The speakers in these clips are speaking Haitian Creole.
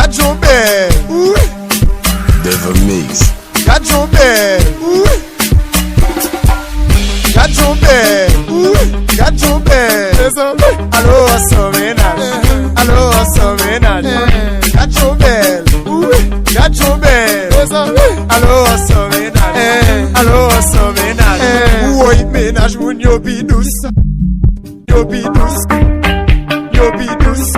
Gadjon bel, oui. Devil Mix. Gadjon bel, oui. Gadjon bel, oui. Gadjon bel. Allo sans ménage, allo sans ménage. Gadjon bel, oui. Gadjon bel. Allo sans ménage, allo sans ménage. Oui, ménage moun yo bi douce. Yo bi douce. Yo bi douce.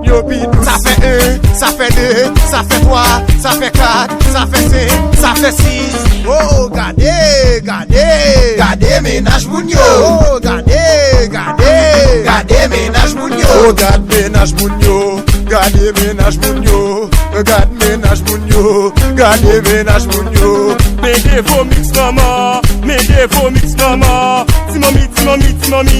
Yo bi douce. Ça fait 1, ça fait 2, ça fait 3, ça fait 4, ça fait 5, ça fait 6. Oh, gardez, gardez, gardez ménage moun yo. Oh, gardez, gardez, gardez ménage moun yo. Oh, garde ménage moun yo. Gardez ménage moun yo. Garde ménage moun yo. Gardez ménage moun yo. Mettez vos mix maman, mettez vos mix maman. Timami, timami, timami,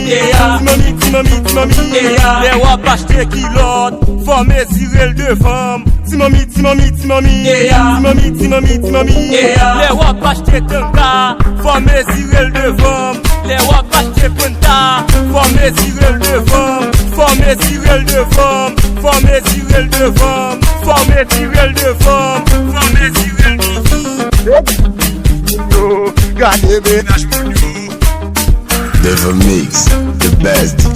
timami, timami, timami. Les wap acheter kilote, former zirel de femme. Timami, timami, timami, timami, timami, timami. Les wap acheter tanga, former zirel de femme. Les wap acheter penta, former zirel de femme. Former zirel de femme, former zirel de femme, former zirel de femme, former zirel de femme. Gardez ménage moun yo. Devil Mix, the best